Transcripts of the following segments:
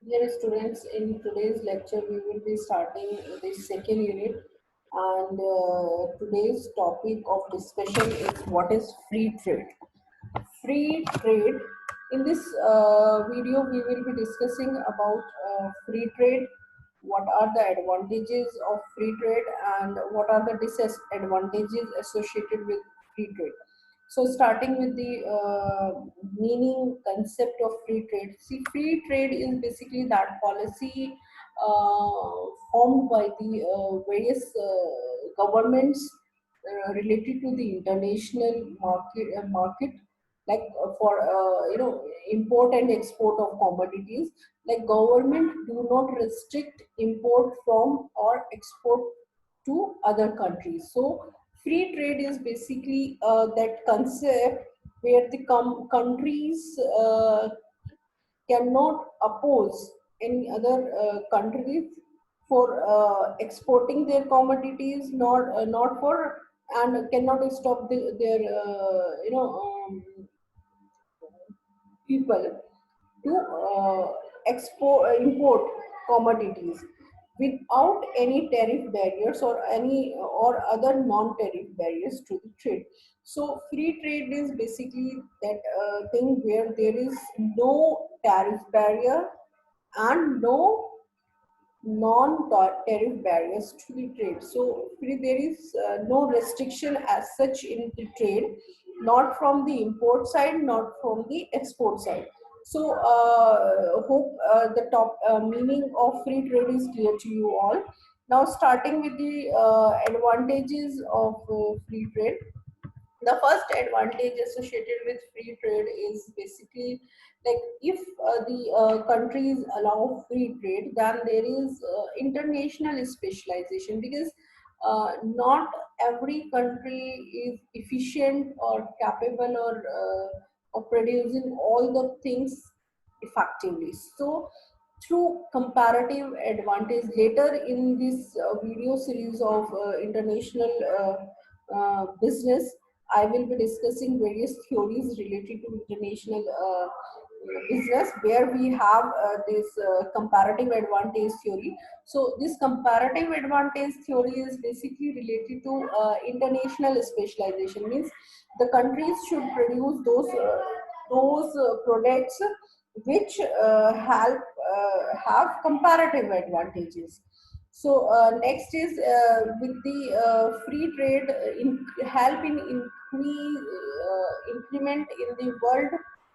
Dear students, in today's lecture, we will be starting the second unit, and today's topic of discussion is what is free trade. Free trade. In this video, we will be discussing about free trade, what are the advantages of free trade, and what are the disadvantages associated with free trade. So, starting with the meaning concept of free trade. See, free trade is basically that policy formed by the various governments related to the international market, like for import and export of commodities. Like government do not restrict import from or export to other countries. So free trade is basically that concept where the countries cannot oppose any other countries for exporting their commodities, not for, and cannot stop their people to import commodities without any tariff barriers or any or other non-tariff barriers to the trade. So free trade is basically that thing where there is no tariff barrier and no non-tariff barriers to the trade. So there is no restriction as such in the trade, not from the import side, not from the export side. So hope the top meaning of free trade is clear to you all. Now starting with the advantages of free trade. The first advantage associated with free trade is basically like if the countries allow free trade, then there is international specialization, because not every country is efficient or capable or of producing all the things effectively. So through comparative advantage, later in this video series of international business, I will be discussing various theories related to international business, where we have this comparative advantage theory. So this comparative advantage theory is basically related to international specialization. Means the countries should produce those products which have comparative advantages. So next is with the free trade help in increment in the world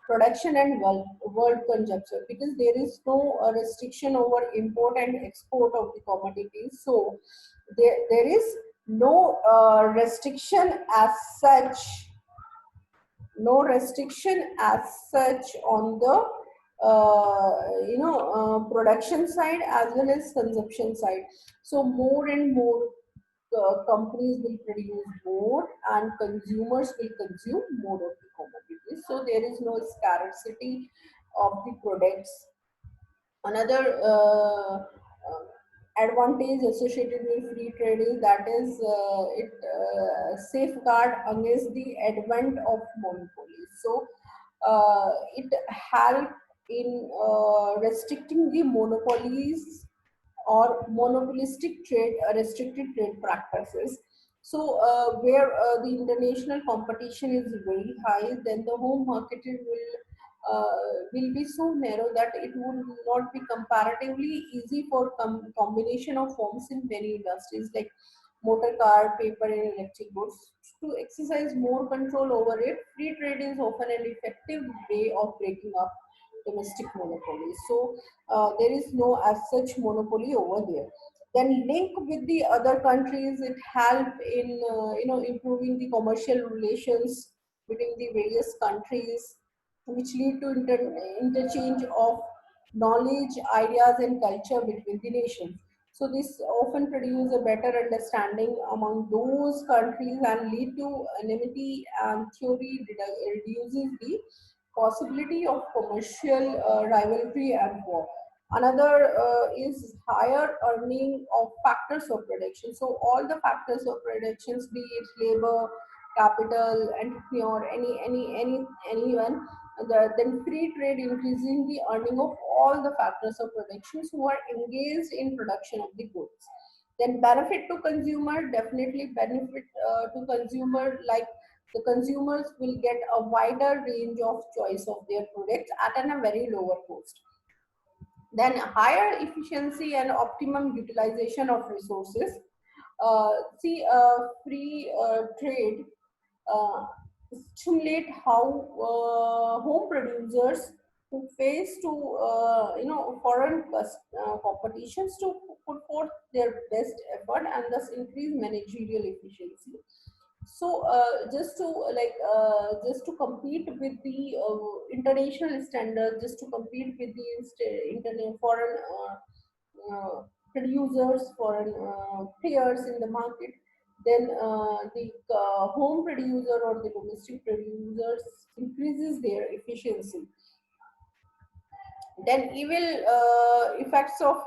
production and world consumption, because there is no restriction over import and export of the commodities. So there is no restriction as such, on the production side as well as consumption side. So more and more companies will produce more and consumers will consume more of the commodities, so there is no scarcity of the products. Another advantage associated with free trade is that is it safeguard against the advent of monopolies. So it help in restricting the monopolies or monopolistic trade, restricted trade practices. So where the international competition is very high, then the home market will be so narrow that it would not be comparatively easy for combination of firms in many industries like motor car, paper and electric goods to exercise more control over it. Free trade is often an effective way of breaking up domestic monopolies. So there is no as such monopoly over there. Then link with the other countries, it help in improving the commercial relations between the various countries, which lead to interchange of knowledge, ideas, and culture between the nations. So this often produce a better understanding among those countries and lead to enmity, and theory reduces the possibility of commercial rivalry and war. Another is higher earning of factors of production. So all the factors of productions, be it labor, capital, entrepreneur, anyone, Then free trade increasing the earning of all the factors of productions who are engaged in production of the goods. Then benefit to consumer, definitely benefit to consumer, like the consumers will get a wider range of choice of their products at a very lower cost. Then higher efficiency and optimum utilization of resources. See, free trade uh, stimulate how home producers who face to foreign competitions to put forth their best effort and thus increase managerial efficiency. So just to just to compete with the international standard, just to compete with the internet foreign producers, foreign players in the market, then the home producer or the domestic producers increases their efficiency. Then evil effects of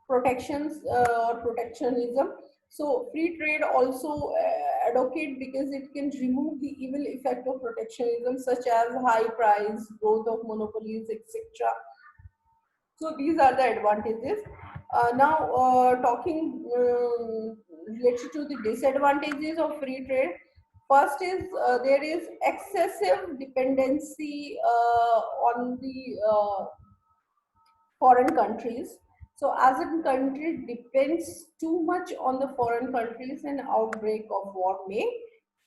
protections or protectionism. So free trade also advocate because it can remove the evil effect of protectionism, such as high price, growth of monopolies, etc. So these are the advantages. Now, talking related to the disadvantages of free trade. First is there is excessive dependency on the foreign countries. So as a country depends too much on the foreign countries, an outbreak of war may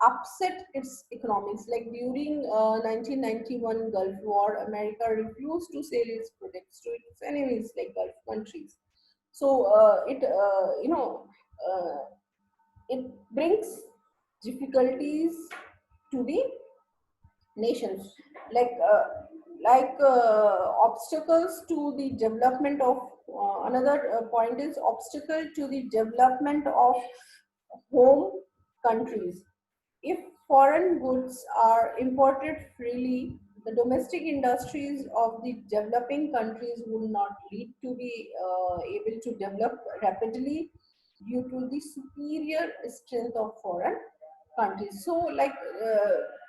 upset its economics. Like during 1991 Gulf War, America refused to sell its products to its enemies like Gulf countries. So uh, it brings difficulties to the nations, like obstacles to the development of another point is obstacle to the development of home countries. If foreign goods are imported freely, the domestic industries of the developing countries will not lead to be able to develop rapidly due to the superior strength of foreign countries. So, like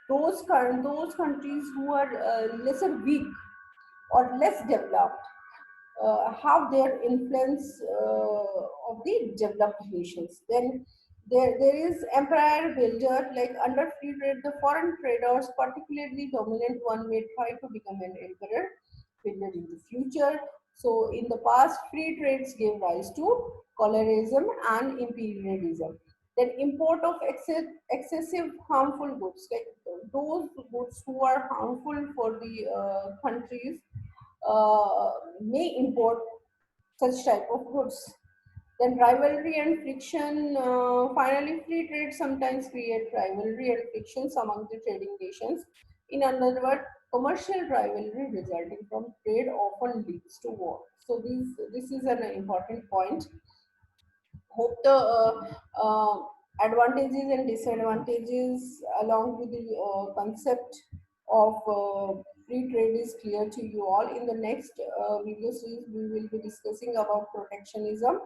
those countries who are lesser weak or less developed have their influence of the developed nations. Then there is empire builder, like under free trade, the foreign traders, particularly dominant one, may try to become an emperor builder in the future. So in the past, free trades gave rise to colorism and imperialism. Then import of excessive harmful goods, like those goods who are harmful for the countries may import such type of goods. Then rivalry and friction. Finally, free trade sometimes create rivalry and frictions among the trading nations. In other words, commercial rivalry resulting from trade often leads to war. So this is an important point. Hope the advantages and disadvantages along with the concept of free trade is clear to you all. In the next video series, we will be discussing about protectionism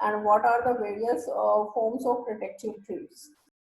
and what are the various forms of protective trades.